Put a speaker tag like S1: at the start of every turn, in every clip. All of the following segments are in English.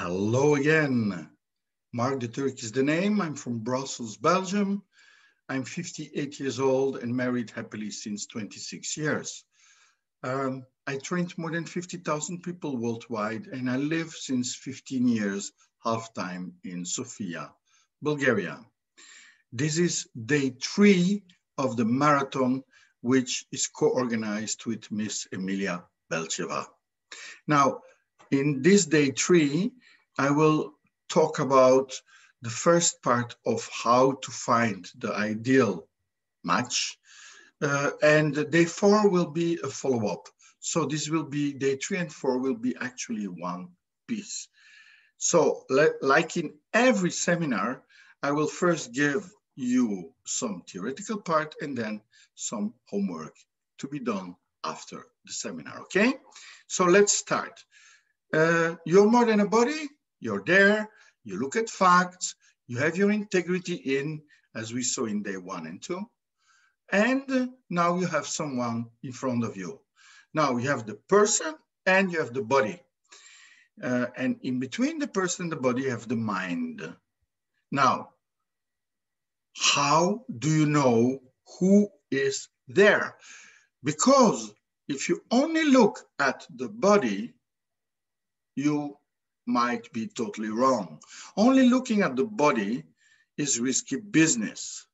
S1: Hello again. Mark De Turk is the name. I'm from Brussels, Belgium. I'm 58 years old and married happily since 26 years. I trained more than 50,000 people worldwide, and I live since 15 years, half-time in Sofia, Bulgaria. This is day 3 of the marathon, which is co-organized with Miss Emilia Belcheva. Now, in this day 3, I will talk about the first part of how to find the ideal match. And day 4 will be a follow-up. So this will be day 3 and 4 will be actually one piece. So like in every seminar, I will first give you some theoretical part and then some homework to be done after the seminar, okay? So let's start. You're more than a body, you're there, you look at facts, you have your integrity in, as we saw in day 1 and 2. And now you have someone in front of you. Now you have the person and you have the body. And in between the person and the body, you have the mind. Now, how do you know who is there? Because if you only look at the body, you might be totally wrong. Only looking at the body is risky business.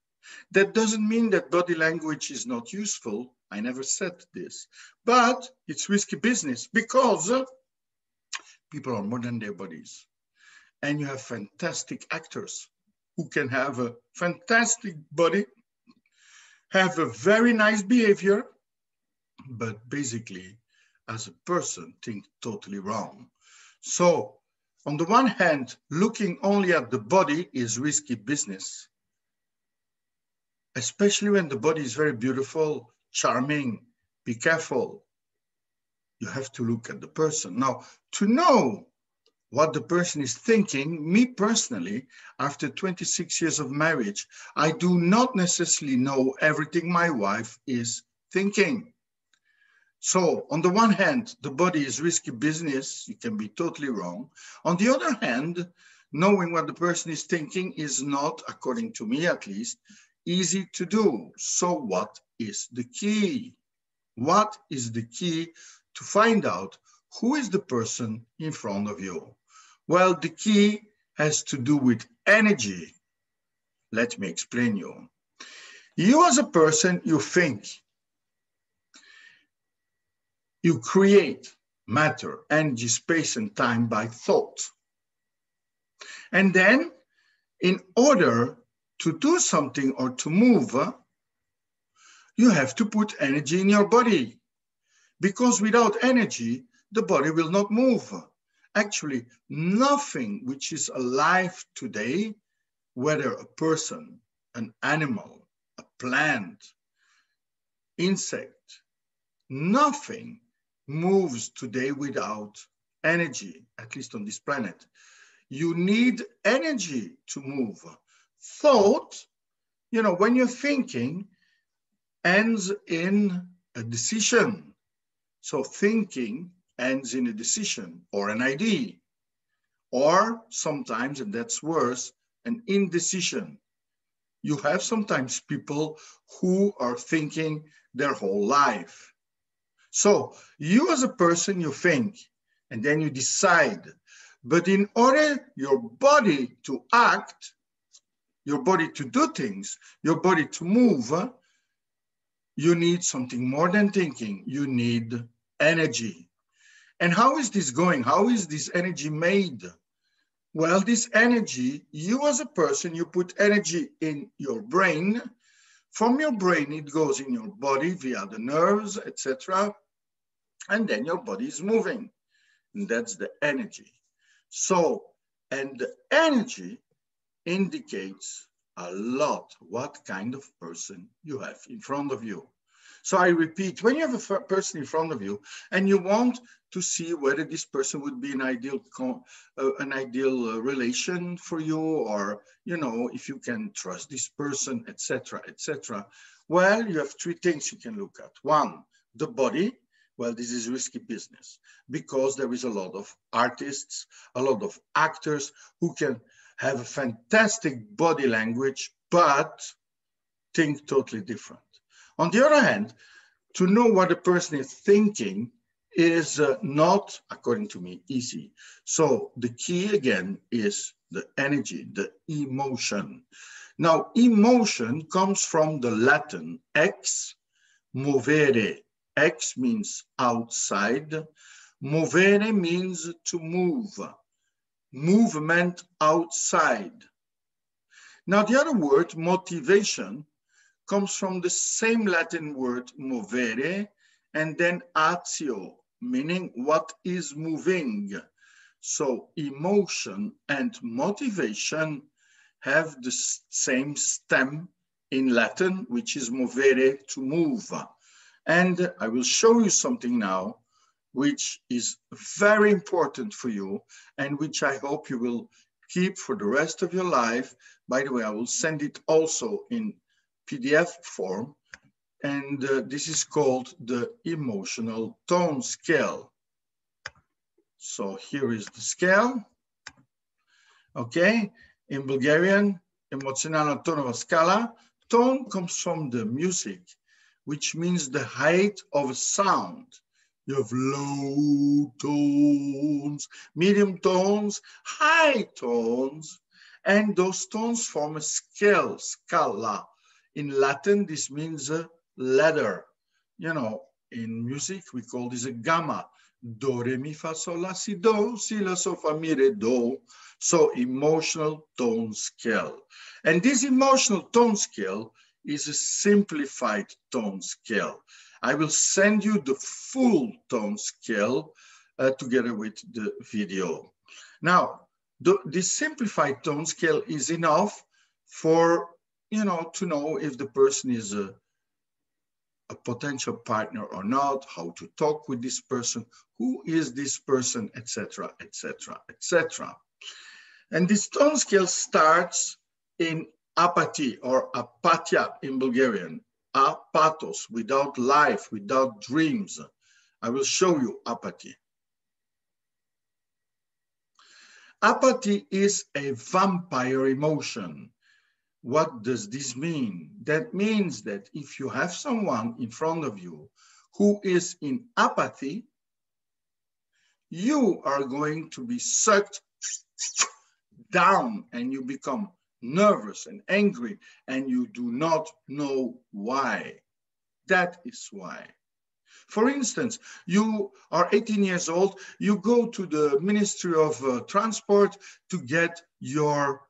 S1: That doesn't mean that body language is not useful. I never said this, but it's risky business because people are more than their bodies. And you have fantastic actors who can have a fantastic body, have a very nice behavior, but basically as a person think totally wrong. So on the one hand, looking only at the body is risky business, especially when the body is very beautiful, charming. Be careful. You have to look at the person. Now, to know what the person is thinking, me personally, after 26 years of marriage, I do not necessarily know everything my wife is thinking. So on the one hand, the body is risky business. You can be totally wrong. On the other hand, knowing what the person is thinking is not, according to me at least, easy to do. So what is the key? What is the key to find out who is the person in front of you? Well, the key has to do with energy. Let me explain you. You as a person, you think. You create matter, energy, space, and time by thought. And then, in order to do something or to move, you have to put energy in your body. Because without energy, the body will not move. Actually, nothing which is alive today, whether a person, an animal, a plant, insect, nothing moves today without energy, at least on this planet. You need energy to move. Thought, you know, when you're thinking, ends in a decision. So thinking ends in a decision or an idea, or sometimes, and that's worse, an indecision. You have sometimes people who are thinking their whole life. So you as a person, you think, and then you decide. But in order your body to act, your body to do things, your body to move, you need something more than thinking. You need energy. And how is this going? How is this energy made? Well, this energy, you as a person, you put energy in your brain. From your brain, it goes in your body via the nerves, etc. And then your body is moving. And that's the energy. So, and the energy indicates a lot what kind of person you have in front of you. So I repeat, when you have a person in front of you and you want to see whether this person would be an ideal relation for you, or, you know, if you can trust this person, etc., etc. Well, you have 3 things you can look at. 1, the body. Well, this is risky business because there is a lot of artists, a lot of actors who can have a fantastic body language, but think totally different. On the other hand, to know what a person is thinking is not, according to me, easy. So the key again is the energy, the emotion. Now, emotion comes from the Latin ex movere. Ex means outside. Movere means to move. Movement outside. Now, the other word, motivation, comes from the same Latin word movere and then atio, meaning what is moving. So emotion and motivation have the same stem in Latin, which is movere, to move. And I will show you something now, which is very important for you and which I hope you will keep for the rest of your life. By the way, I will send it also in PDF form. And this is called the emotional tone scale. So here is the scale. Okay, in Bulgarian, Emocionnalna tонова скала. Tone comes from the music, which means the height of a sound. You have low tones, medium tones, high tones, and those tones form a scale, scala. In Latin, this means a ladder. You know, in music, we call this a gamma. Do, re, mi, fa, sol, la, si, do, si, la, so, fa, mi, re, do. So emotional tone scale. And this emotional tone scale is a simplified tone scale. I will send you the full tone scale together with the video. Now, this simplified tone scale is enough for, you know, to know if the person is a potential partner or not, how to talk with this person, who is this person, etc., etc., etc. And this tone scale starts in apathy or apatia in Bulgarian, apatos, without life, without dreams. I will show you apathy. Apathy is a vampire emotion. What does this mean? That means that if you have someone in front of you who is in apathy, you are going to be sucked down and you become nervous and angry and you do not know why. That is why. For instance, you are 18 years old, you go to the Ministry of Transport to get your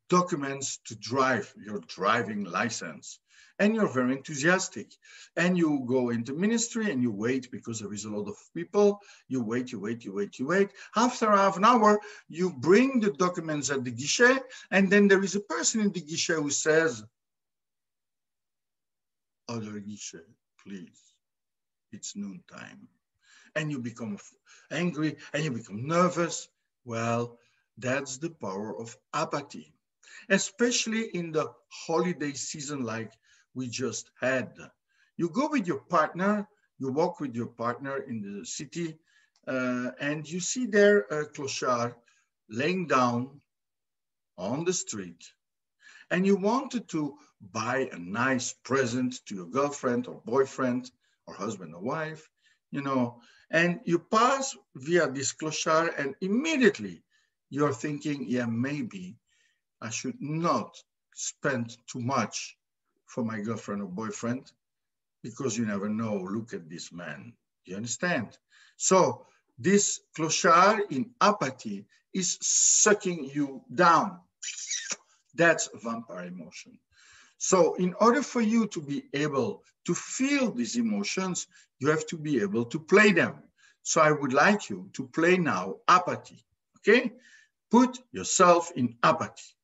S1: documents to drive, your driving license. And you're very enthusiastic. And you go into ministry and you wait because there is a lot of people. You wait, you wait, you wait, you wait. After half an hour, you bring the documents at the guichet, and then there is a person in the guichet who says, "Other guichet, please. It's noontime." And you become angry and you become nervous. Well, that's the power of apathy, especially in the holiday season like we just had. You go with your partner, you walk with your partner in the city, and you see there a clochard laying down on the street, and you wanted to buy a nice present to your girlfriend or boyfriend or husband or wife, you know, and you pass via this clochard and immediately you're thinking, yeah, maybe I should not spend too much for my girlfriend or boyfriend because you never know, look at this man, you understand? So this clochard in apathy is sucking you down. That's vampire emotion. So in order for you to be able to feel these emotions, you have to be able to play them. So I would like you to play now apathy, okay? Put yourself in apathy.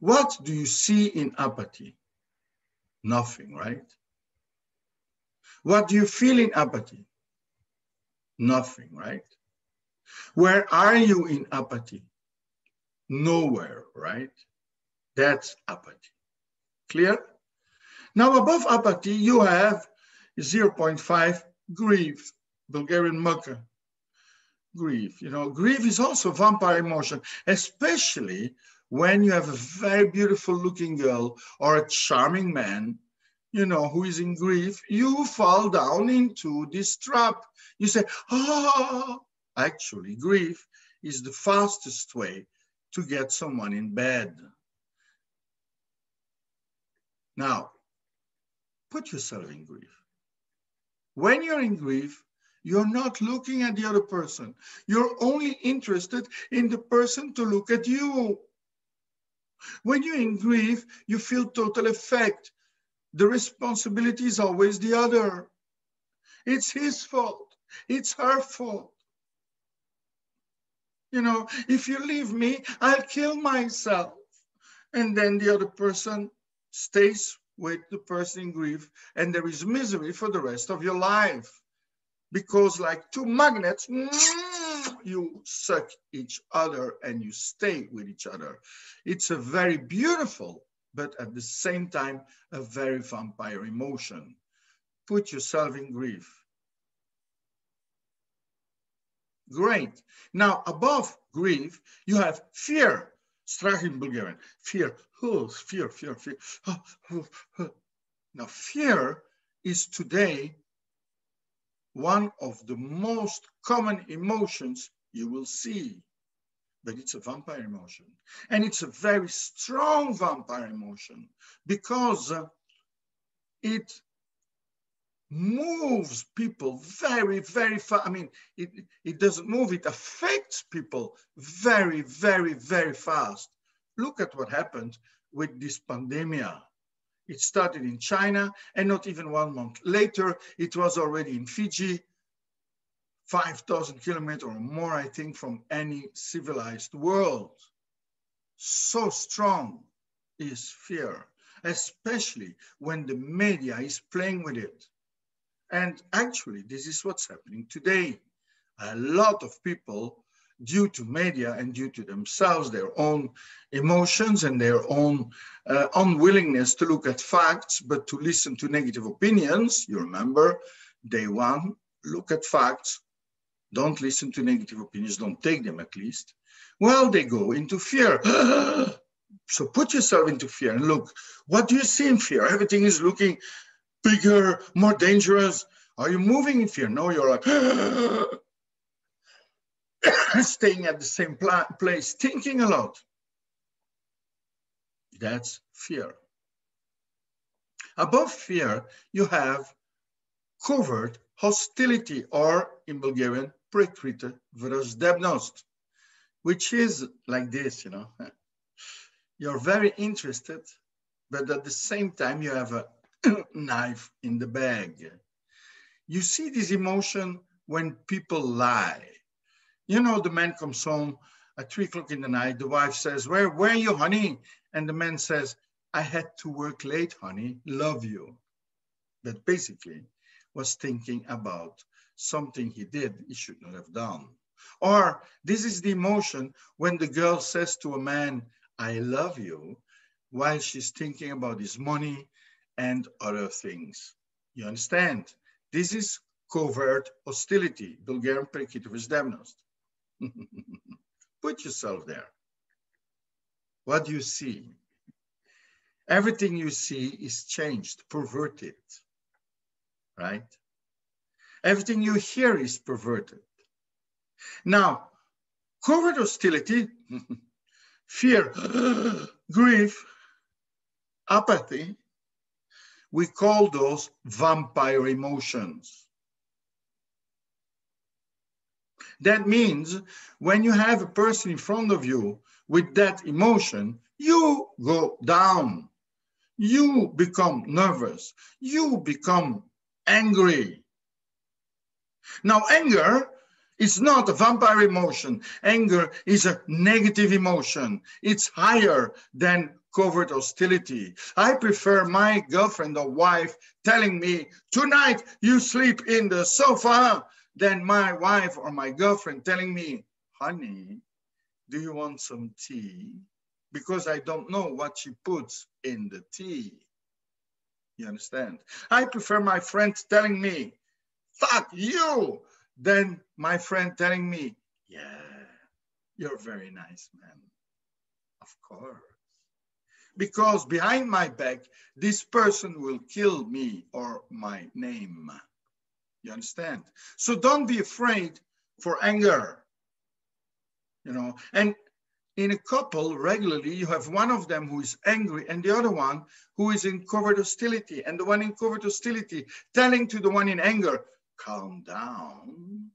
S1: What do you see in apathy? Nothing, right? What do you feel in apathy? Nothing, right? Where are you in apathy? Nowhere, right? That's apathy. Clear? Now above apathy, you have 0.5, grief, Bulgarian muka. Grief, you know, grief is also vampire emotion, especially when you have a very beautiful looking girl or a charming man, you know, who is in grief. You fall down into this trap. You say, ah, actually, grief is the fastest way to get someone in bed. Now, put yourself in grief. When you're in grief, you're not looking at the other person. You're only interested in the person to look at you. When you're in grief, you feel total effect. The responsibility is always the other. It's his fault. It's her fault. You know, if you leave me, I'll kill myself. And then the other person stays with the person in grief, and there is misery for the rest of your life. Because like two magnets, you suck each other and you stay with each other. It's a very beautiful, but at the same time, a very vampire emotion. Put yourself in grief. Great. Now, above grief, you have fear. Strach in Bulgarian. Fear. Oh, fear. Now, fear is today one of the most common emotions you will see, but it's a vampire emotion. And it's a very strong vampire emotion because it moves people very, very fast. I mean, it doesn't move, it affects people very, very, very fast. Look at what happened with this pandemic. It started in China, and not even 1 month later, it was already in Fiji, 5,000 kilometers or more, I think, from any civilized world. So strong is fear, especially when the media is playing with it. And actually, this is what's happening today. A lot of people, due to media and due to themselves, their own emotions and their own unwillingness to look at facts, but to listen to negative opinions. You remember, day one, look at facts, don't listen to negative opinions, don't take them at least. Well, they go into fear. So put yourself into fear and look, what do you see in fear? Everything is looking bigger, more dangerous. Are you moving in fear? No, you're like, staying at the same place, thinking a lot. That's fear. Above fear, you have covert hostility, or in Bulgarian, prikryta vраждебност, which is like this, you know. You're very interested, but at the same time, you have a knife in the bag. You see this emotion when people lie. You know, the man comes home at 3 o'clock in the night. The wife says, where are you, honey? And the man says, I had to work late, honey. Love you. But basically was thinking about something he did he should not have done. Or this is the emotion when the girl says to a man, I love you, while she's thinking about his money and other things. You understand? This is covert hostility, Bulgarian prikryta vраждебност. Put yourself there. What do you see? Everything you see is changed, perverted, right? Everything you hear is perverted. Now, covert hostility, fear, grief, apathy, we call those vampire emotions. That means when you have a person in front of you with that emotion, you go down. You become nervous. You become angry. Now, anger is not a vampire emotion. Anger is a negative emotion. It's higher than covert hostility. I prefer my girlfriend or wife telling me, tonight you sleep in the sofa, than my wife or my girlfriend telling me, honey, do you want some tea? Because I don't know what she puts in the tea. You understand? I prefer my friend telling me, fuck you, than my friend telling me, yeah, you're very nice, man. Of course. Because behind my back, this person will kill me or my name. You understand? So don't be afraid for anger. You know, and in a couple, regularly, you have one of them who is angry and the other one who is in covert hostility. And the one in covert hostility telling to the one in anger, calm down.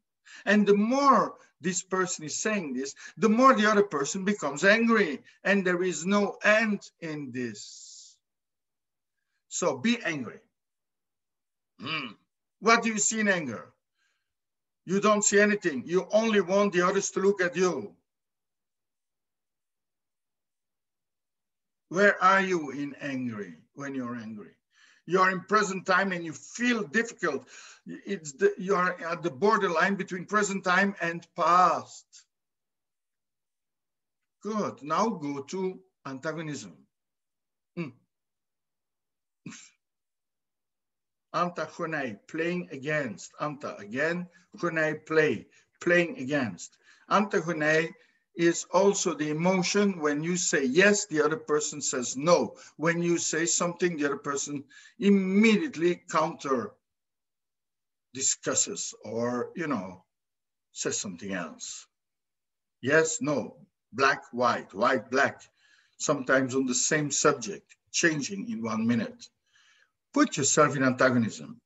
S1: And the more this person is saying this, the more the other person becomes angry. And there is no end in this. So be angry. What do you see in anger? You don't see anything. You only want the others to look at you. Where are you in angry when you're angry? You're in present time and you feel difficult. You're at the borderline between present time and past. Good. Now go to antagonism. Antagonai, playing against. Anta, again. Gonai, play, playing against. Antagonai is also the emotion when you say yes, the other person says no. When you say something, the other person immediately counter discusses or, you know, says something else. Yes, no, black, white, white, black, sometimes on the same subject, changing in 1 minute. Put yourself in antagonism.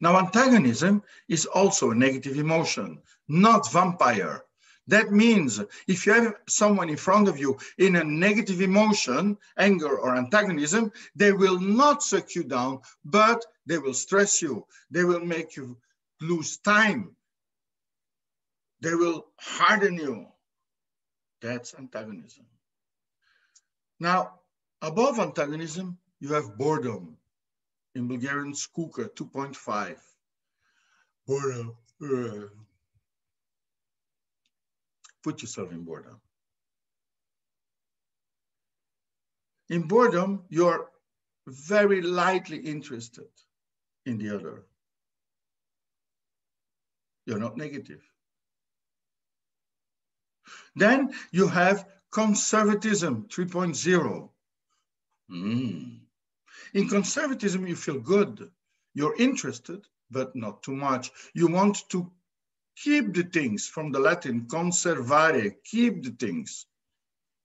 S1: Now, antagonism is also a negative emotion, not vampire. That means if you have someone in front of you in a negative emotion, anger or antagonism, they will not suck you down, but they will stress you. They will make you lose time. They will harden you. That's antagonism. Now, above antagonism, you have boredom. In Bulgarian, skuka, 2.5. Boredom. Put yourself in boredom. In boredom, you're very lightly interested in the other. You're not negative. Then you have conservatism, 3.0. In conservatism, you feel good. You're interested, but not too much. You want to keep the things, from the Latin, conservare, keep the things.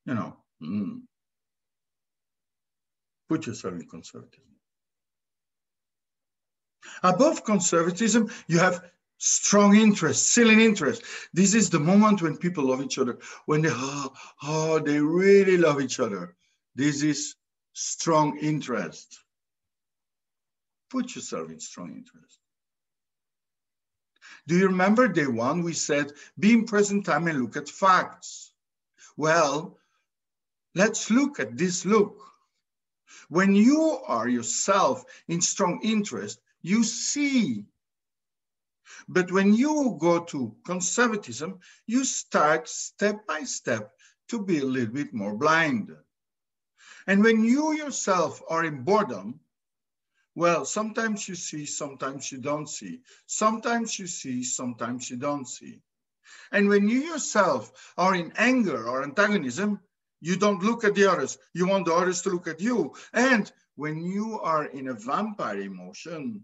S1: You know, put yourself in conservatism. Above conservatism, you have strong interest, silly interest. This is the moment when people love each other, when they really love each other. This is strong interest. Put yourself in strong interest. Do you remember day one we said, be in present time and look at facts? Well, let's look at this look. When you are yourself in strong interest, you see. But when you go to conservatism, you start step by step to be a little bit more blind. And when you yourself are in boredom, well, sometimes you see, sometimes you don't see. Sometimes you see, sometimes you don't see. And when you yourself are in anger or antagonism, you don't look at the others. You want the others to look at you. And when you are in a vampire emotion,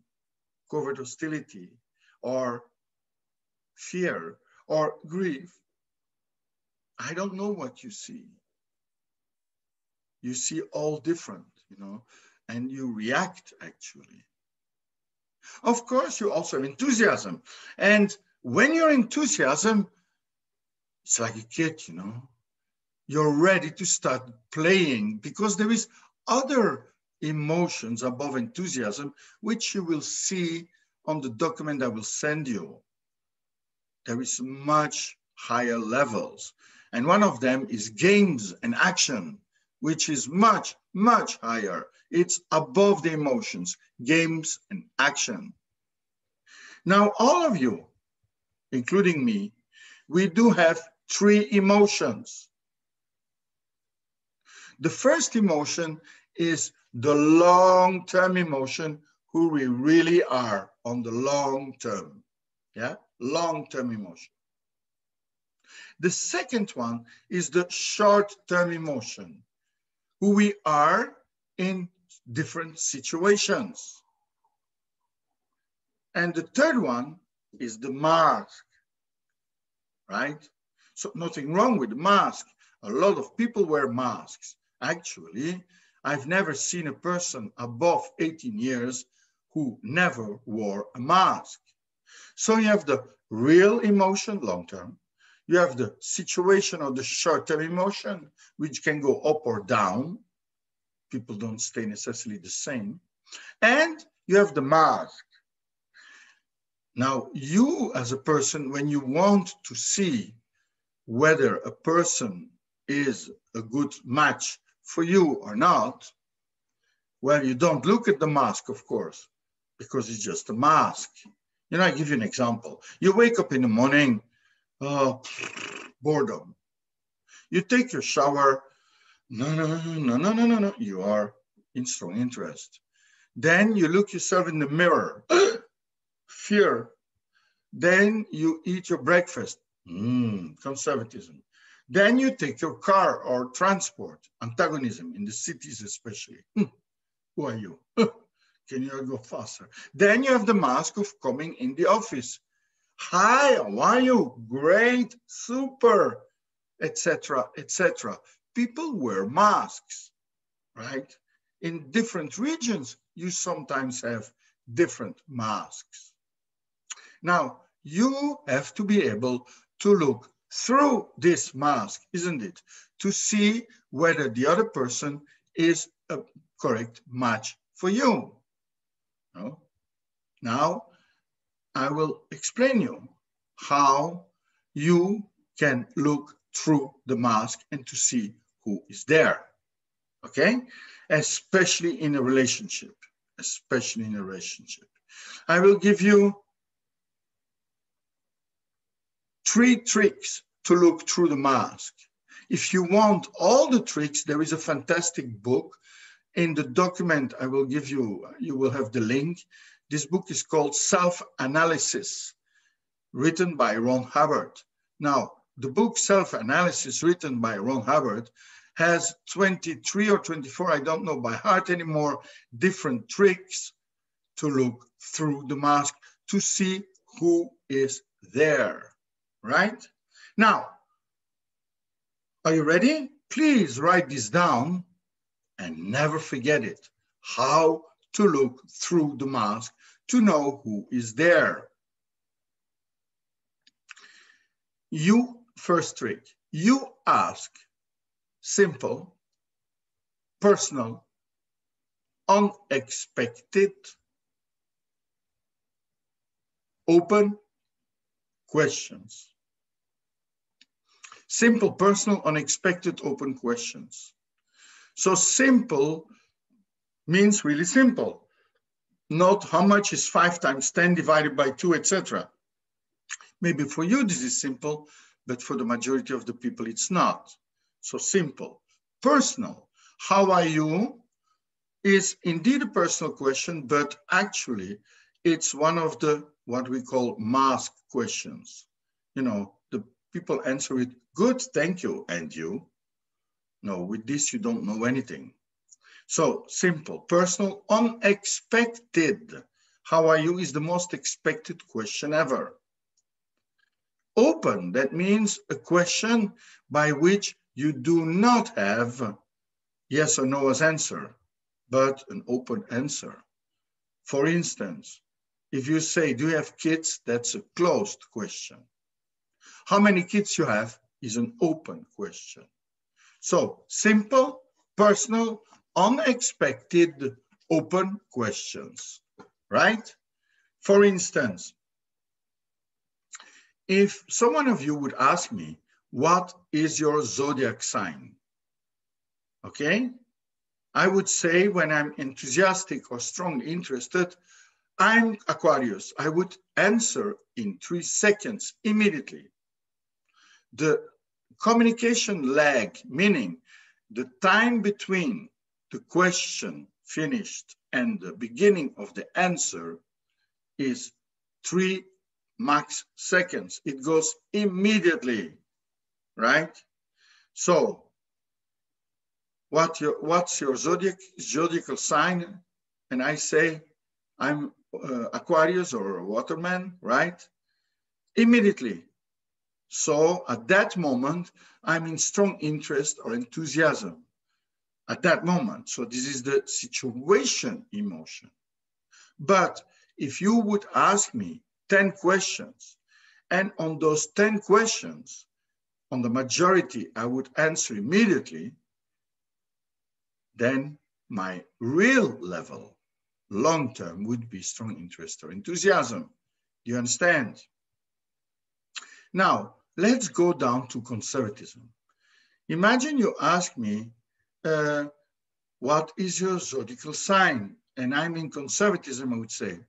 S1: covert hostility, or fear, or grief, I don't know what you see. You see all different, you know, and you react actually. Of course, you also have enthusiasm. And when you're enthusiasm, it's like a kid, you know, you're ready to start playing because there is other emotions above enthusiasm, which you will see on the document I will send you. There is much higher levels. And one of them is games and action, which is much, much higher. It's above the emotions, games and action. Now, all of you, including me, we do have 3 emotions. The first emotion is the long-term emotion, who we really are on the long term. Yeah, long-term emotion. The second one is the short-term emotion, who we are in different situations. And the third one is the mask, right? So nothing wrong with the mask. A lot of people wear masks. Actually, I've never seen a person above 18 years who never wore a mask. So you have the real emotion, long-term. You have the situation or the short-term emotion, which can go up or down. People don't stay necessarily the same. And you have the mask. Now, you as a person, when you want to see whether a person is a good match for you or not, well, you don't look at the mask, of course, because it's just a mask. You know, I give you an example. You wake up in the morning, boredom. You take your shower. No. You are in strong interest. Then you look yourself in the mirror. Fear. Then you eat your breakfast. Conservatism. Then you take your car or transport. Antagonism, in the cities especially. Who are you? Can you go faster? Then you have the mask of coming in the office. Hi, how are you? Great, super, etc., etc. People wear masks, right? In different regions, you sometimes have different masks. Now, you have to be able to look through this mask, isn't it? To see whether the other person is a correct match for you. No? Now, I will explain you how you can look through the mask and to see who is there, okay? Especially in a relationship, especially in a relationship. I will give you 3 tricks to look through the mask. If you want all the tricks, there is a fantastic book. In the document I will give you, you will have the link. This book is called Self-Analysis, written by Ron Hubbard. Now, the book Self-Analysis, written by Ron Hubbard, has 23 or 24, I don't know by heart anymore, different tricks to look through the mask to see who is there, right? Now, are you ready? Please write this down and never forget it. How to look through the mask to know who is there. First trick, you ask simple, personal, unexpected, open questions. Simple, personal, unexpected, open questions. So simple means really simple. Not how much is 5 times 10 divided by 2, etc. Maybe for you this is simple, but for the majority of the people it's not. So simple. Personal, how are you, is indeed a personal question, but actually it's one of the, what we call mask questions. You know, the people answer it, good, thank you, and you? No, with this you don't know anything. So simple, personal, unexpected. How are you is the most expected question ever. Open, that means a question by which you do not have yes or no as answer, but an open answer. For instance, if you say, do you have kids? That's a closed question. How many kids you have is an open question. So simple, personal, unexpected, open questions, right? For instance, if someone of you would ask me, what is your zodiac sign? Okay, I would say when I'm enthusiastic or strongly interested, I'm Aquarius. I would answer in 3 seconds immediately. The communication lag, meaning the time between the question finished and the beginning of the answer is 3 max seconds. It goes immediately, right? So what's your zodiacal sign? And I say, I'm Aquarius or Waterman, right? Immediately. So at that moment, I'm in strong interest or enthusiasm at that moment. So this is the situation emotion. But if you would ask me 10 questions, and on those 10 questions, on the majority, I would answer immediately, then my real level, long-term, would be strong interest or enthusiasm. Do you understand? Now, let's go down to conservatism. Imagine you ask me, what is your zodiacal sign? And I'm in conservatism, I would say,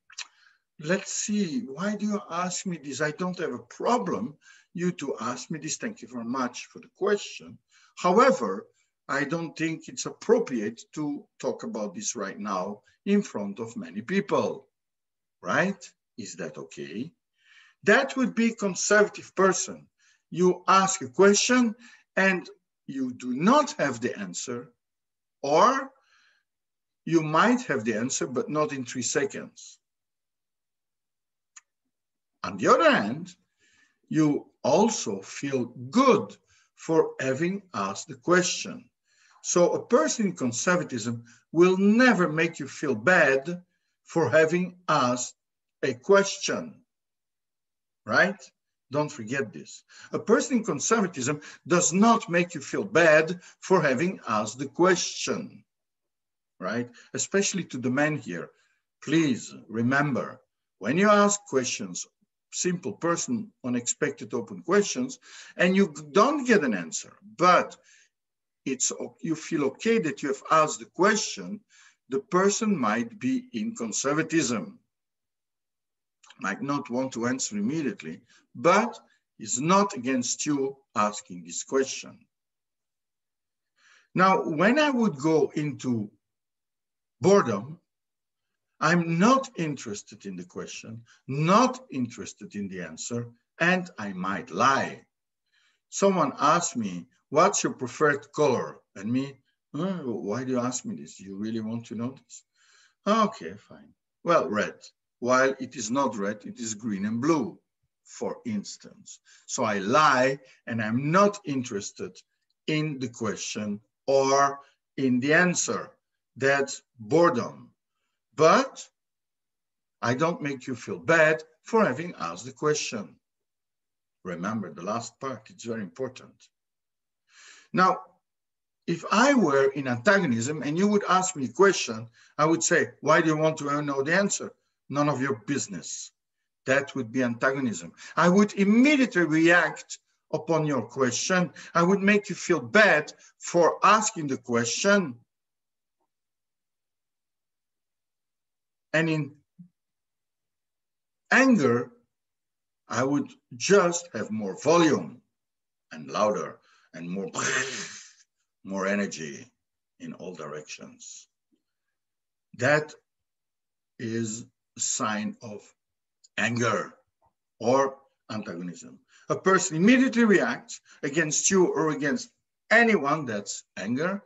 S1: let's see, why do you ask me this? I don't have a problem you to ask me this. Thank you very much for the question. However, I don't think it's appropriate to talk about this right now in front of many people, right? Is that okay? That would be a conservative person. You ask a question and you do not have the answer, or you might have the answer, but not in 3 seconds. On the other hand, you also feel good for having asked the question. So a person in conservatism will never make you feel bad for having asked a question, right? Don't forget this. A person in conservatism does not make you feel bad for having asked the question, right? Especially to the men here. Please remember, when you ask questions, simple person, unexpected open questions, and you don't get an answer, but you feel okay that you have asked the question, the person might be in conservatism, might not want to answer immediately, but is not against you asking this question. Now, when I would go into boredom, I'm not interested in the question, not interested in the answer, and I might lie. Someone asked me, what's your preferred color? And me, oh, why do you ask me this? You really want to know this? Okay, fine. Well, red. While it is not red, it is green and blue, for instance. So I lie and I'm not interested in the question or in the answer. That's boredom. But I don't make you feel bad for having asked the question. Remember the last part, it's very important. Now, if I were in antagonism and you would ask me a question, I would say, why do you want to know the answer? None of your business. That would be antagonism. I would immediately react upon your question. I would make you feel bad for asking the question. And in anger, I would just have more volume and louder and more energy in all directions. That is a sign of anger or antagonism. A person immediately reacts against you or against anyone, that's anger,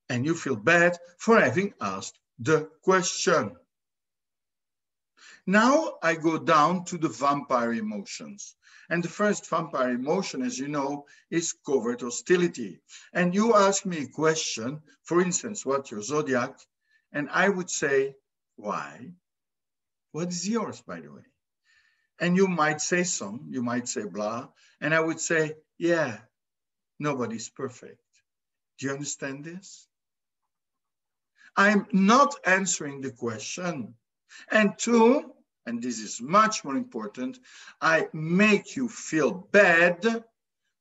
S1: and you feel bad for having asked the question. Now I go down to the vampire emotions. And the first vampire emotion, as you know, is covert hostility. And you ask me a question, for instance, what's your zodiac? And I would say, why? What is yours, by the way? And you might say some, you might say blah, and I would say, yeah, nobody's perfect. Do you understand this? I'm not answering the question. And two, and this is much more important, I make you feel bad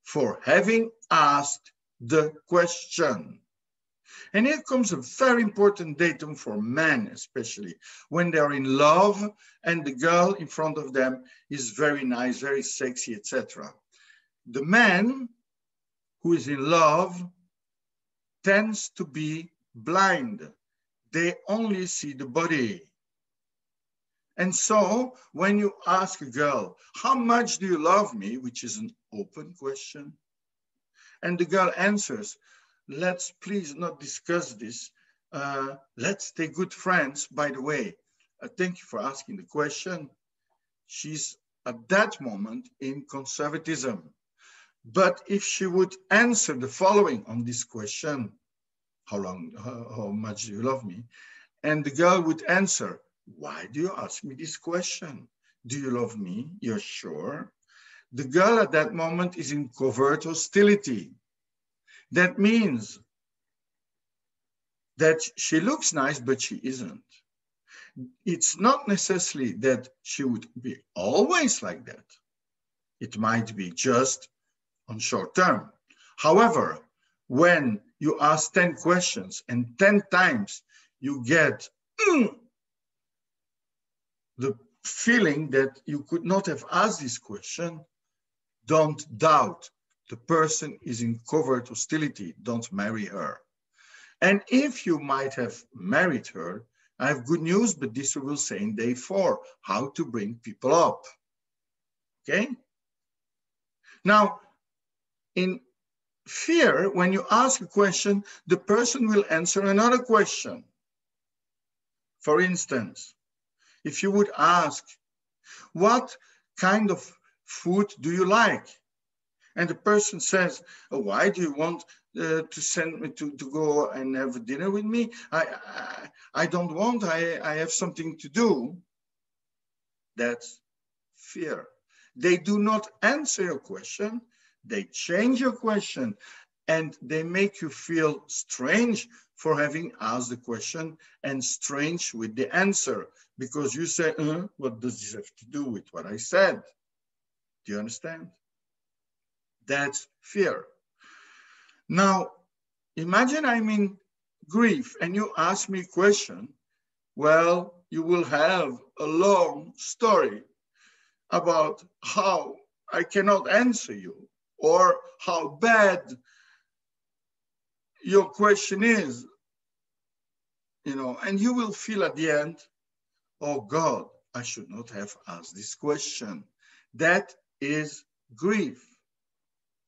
S1: for having asked the question. And here comes a very important datum for men, especially when they're in love and the girl in front of them is very nice, very sexy, etc. The man who is in love tends to be blind. They only see the body. And so when you ask a girl, how much do you love me? Which is an open question. And the girl answers, let's please not discuss this. Let's stay good friends. By the way, thank you for asking the question. She's at that moment in conservatism. But if she would answer the following on this question, how much do you love me? And the girl would answer, why do you ask me this question? Do you love me? You're sure? The girl at that moment is in covert hostility. That means that she looks nice, but she isn't. It's not necessarily that she would be always like that. It might be just on short term. However, when you ask 10 questions and 10 times you get the feeling that you could not have asked this question, don't doubt. The person is in covert hostility. Don't marry her. And if you might have married her, I have good news, but this we will say in day 4, how to bring people up. Okay? Now, in fear, when you ask a question, the person will answer another question. For instance, if you would ask, what kind of food do you like? And the person says, oh, why do you want to send me to go and have dinner with me? I don't want, I have something to do. That's fear. They do not answer your question. They change your question and they make you feel strange for having asked the question and strange with the answer because you say, what does this have to do with what I said? Do you understand? That's fear. Now, imagine I'm in grief and you ask me a question. Well, you will have a long story about how I cannot answer you or how bad your question is, you know, and you will feel at the end, oh God, I should not have asked this question. That is grief.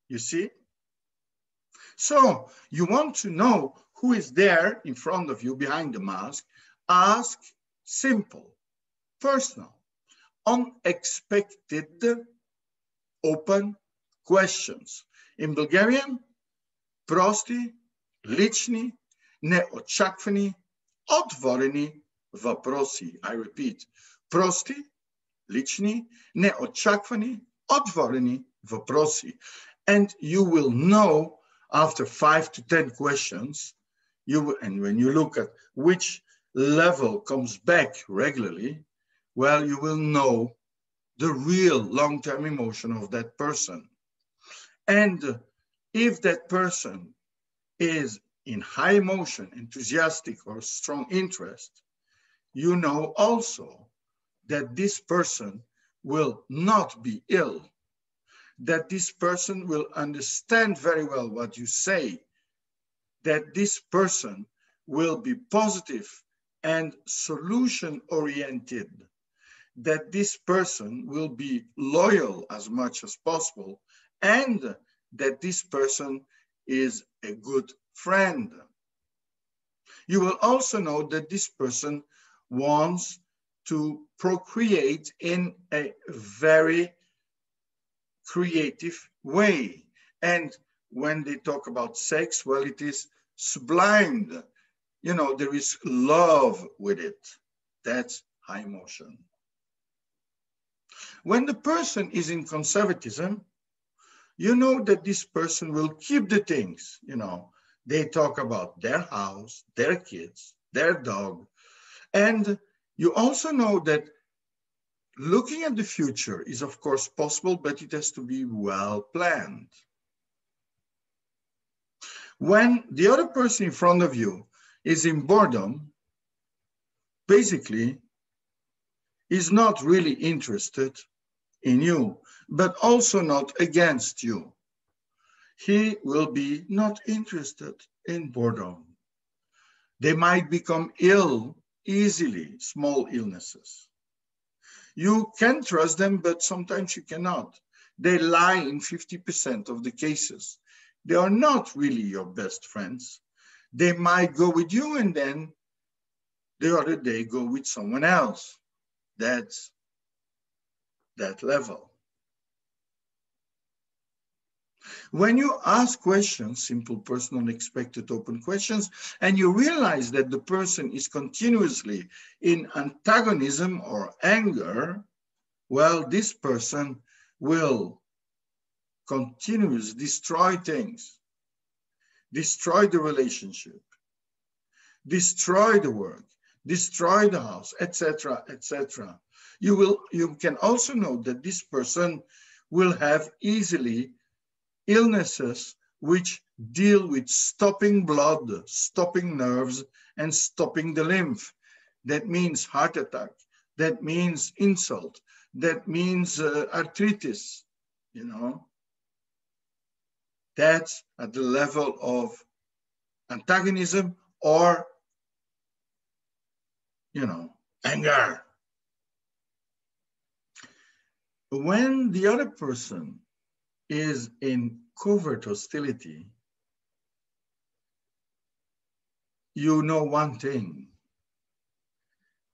S1: You see? So you want to know who is there in front of you behind the mask. Ask simple, personal, unexpected, open questions. In Bulgarian, прости, лични, неочаквани, отворени въпроси. I repeat, прости, лични, неочаквани, отворени въпроси. And you will know after 5 to 10 questions, and when you look at which level comes back regularly, well, you will know the real long-term emotion of that person. And if that person is in high emotion, enthusiastic, or strong interest, you know also that this person will not be ill, that this person will understand very well what you say, that this person will be positive and solution-oriented, that this person will be loyal as much as possible, and that this person is a good friend. You will also know that this person wants to procreate in a very creative way. And when they talk about sex, well, it is sublime. You know, there is love with it. That's high emotion. When the person is in conservatism, you know that this person will keep the things, you know. They talk about their house, their kids, their dog. And you also know that looking at the future is, of course, possible, but it has to be well planned. When the other person in front of you is in boredom, basically, is not really interested in you, but also not against you. He will be not interested. in boredom. They might become ill easily, small illnesses. You can trust them, but sometimes you cannot. They lie in 50% of the cases. They are not really your best friends. They might go with you and then the other day go with someone else. That's that level. When you ask questions, simple, personal, unexpected, open questions, and you realize that the person is continuously in antagonism or anger, well, this person will continuously destroy things, destroy the relationship, destroy the work, destroy the house, etc., etc. You can also note that this person will have easily illnesses which deal with stopping blood, stopping nerves, and stopping the lymph. That means heart attack. That means insult. That means arthritis, you know. That's at the level of antagonism or, you know, anger. When the other person is in covert hostility, you know one thing.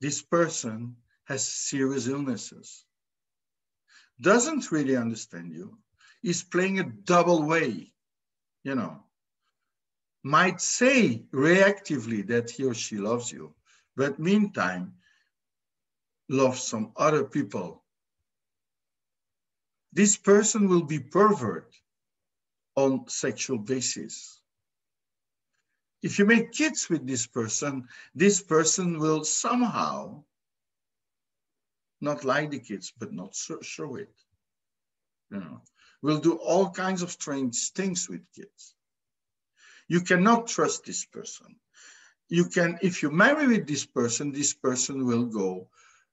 S1: This person has serious illnesses, doesn't really understand you, is playing a double way, you know, might say reactively that he or she loves you, but meantime, loves some other people. This person will be pervert on sexual basis. If you make kids with this person will somehow not like the kids, but not show it. You know, will do all kinds of strange things with kids. You cannot trust this person. You can, if you marry with this person will go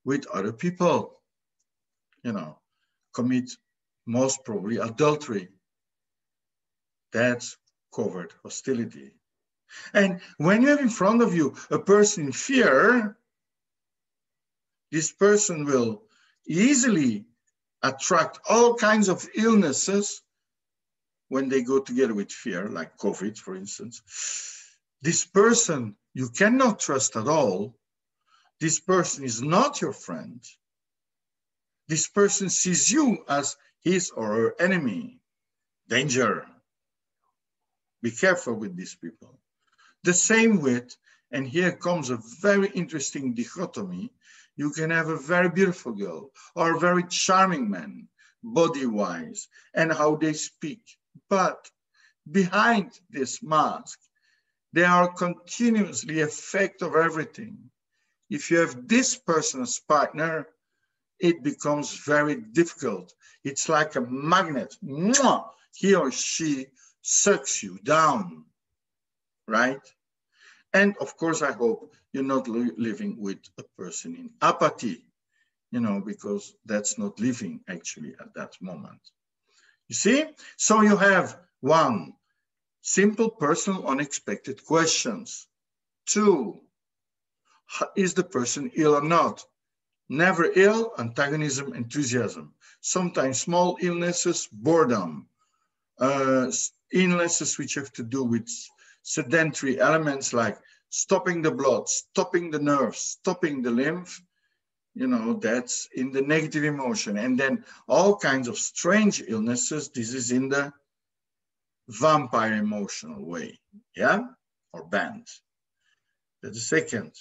S1: with other people, you know, commit most probably adultery. That's covert hostility. And when you have in front of you a person in fear, this person will easily attract all kinds of illnesses when they go together with fear, like COVID, for instance. This person you cannot trust at all. This person is not your friend. This person sees you as his or her enemy. Danger. Be careful with these people. The same with, and here comes a very interesting dichotomy, you can have a very beautiful girl or a very charming man, body-wise, and how they speak. But behind this mask, they are continuously effect of everything. If you have this person as partner, it becomes very difficult. It's like a magnet. Mwah! He or she sucks you down, right? And of course, I hope you're not living with a person in apathy, you know, because that's not living actually at that moment. You see? So you have 1, simple, personal, unexpected questions. 2, is the person ill or not? Never ill, antagonism, enthusiasm. Sometimes small illnesses, boredom. Illnesses which have to do with sedentary elements like stopping the blood, stopping the nerves, stopping the lymph, you know, that's in the negative emotion. And then all kinds of strange illnesses, this is in the vampire emotional way, yeah, or band. That's the second.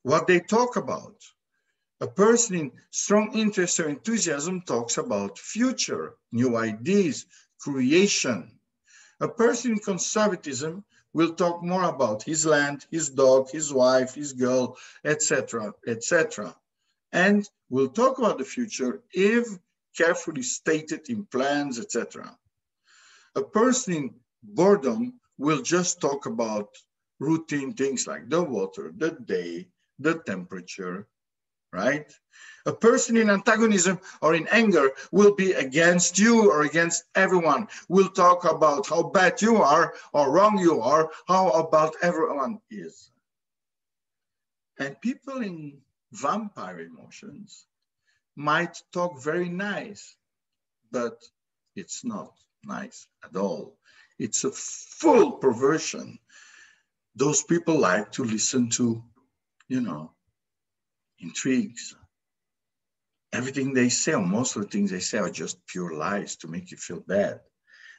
S1: What they talk about. A person in strong interest or enthusiasm talks about future, new ideas, creation. A person in conservatism will talk more about his land, his dog, his wife, his girl, etc., etc. And will talk about the future if carefully stated in plans, etc. A person in boredom will just talk about routine things like the water, the day, the temperature, right? A person in antagonism or in anger will be against you or against everyone, will talk about how bad you are or wrong you are, how about everyone is. And people in vampire emotions might talk very nice, but it's not nice at all. It's a full perversion. Those people like to listen to, you know, intrigues. Everything they say, or most of the things they say, are just pure lies to make you feel bad.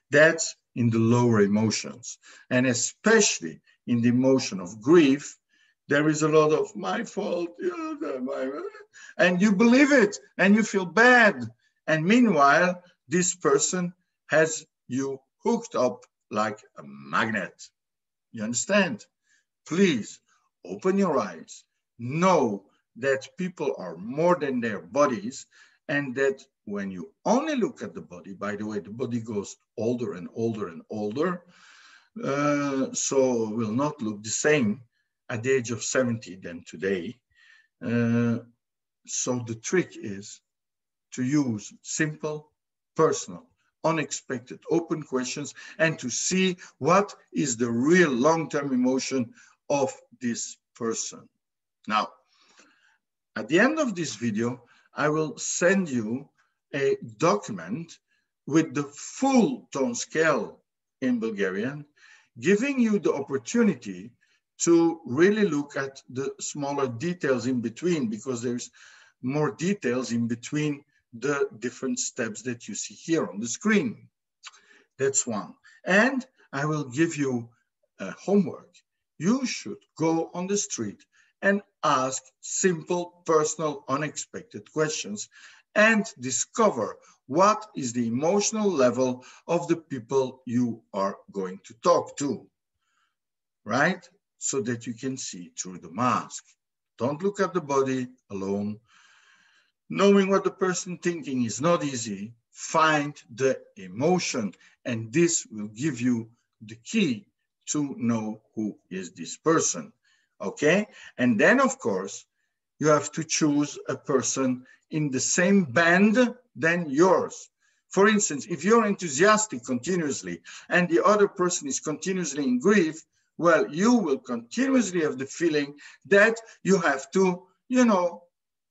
S1: That's in the lower emotions. And especially in the emotion of grief, there is a lot of my fault, and you believe it, and you feel bad. And meanwhile, this person has you hooked up like a magnet. You understand? Please open your eyes. Know that people are more than their bodies, and that when you only look at the body, by the way, the body goes older and older and older, so will not look the same at the age of 70 than today. So the trick is to use simple, personal, unexpected, open questions, and to see what is the real long-term emotion of this person. Now, at the end of this video, I will send you a document with the full tone scale in Bulgarian, giving you the opportunity to really look at the smaller details in between, because there's more details in between the different steps that you see here on the screen. That's one. And I will give you a homework. You should go on the street and ask simple, personal, unexpected questions and discover what is the emotional level of the people you are going to talk to, right? So that you can see through the mask. Don't look at the body alone. Knowing what the person thinking is not easy. Find the emotion, and this will give you the key to know who is this person. Okay, and then of course you have to choose a person in the same band than yours. For instance, if you're enthusiastic continuously and the other person is continuously in grief, well, you will continuously have the feeling that you have to, you know,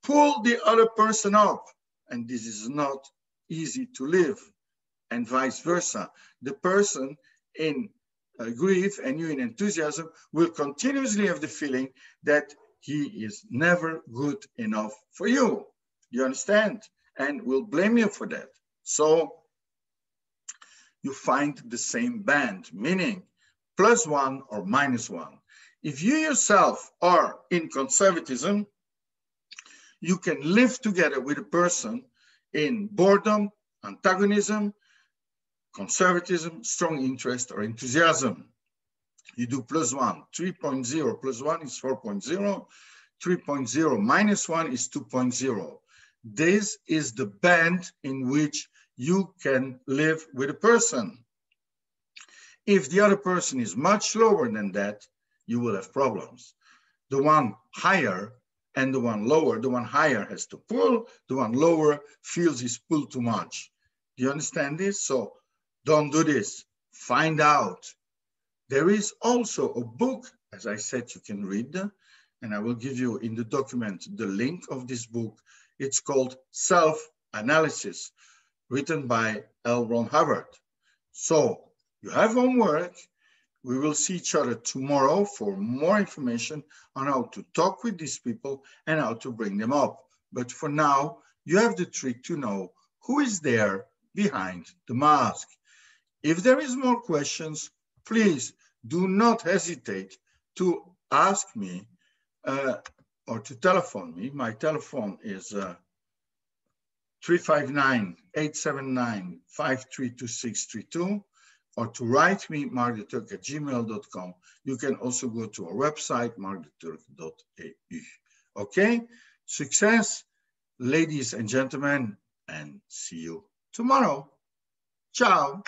S1: pull the other person up, and this is not easy to live, and vice versa. The person in grief and you in enthusiasm will continuously have the feeling that he is never good enough for you. You understand? And will blame you for that. So you find the same band, meaning +1 or -1. If you yourself are in conservatism, you can live together with a person in boredom, antagonism, conservatism, strong interest, or enthusiasm. You do +1, 3.0 +1 is 4.0, 3.0 -1 is 2.0. This is the band in which you can live with a person. If the other person is much lower than that, you will have problems. The one higher and the one lower, the one higher has to pull, the one lower feels he's pulled too much. Do you understand this? So don't do this. Find out. There is also a book, as I said, you can read, and I will give you in the document the link of this book. It's called Self-Analysis, written by L. Ron Hubbard. So you have homework. We will see each other tomorrow for more information on how to talk with these people and how to bring them up. But for now, you have the trick to know who is there behind the mask. If there is more questions, please do not hesitate to ask me or to telephone me. My telephone is 359-879-532632, or to write me, markdeturk@gmail.com. You can also go to our website, markdeturk.eu. Okay? Success, ladies and gentlemen, and see you tomorrow. Ciao.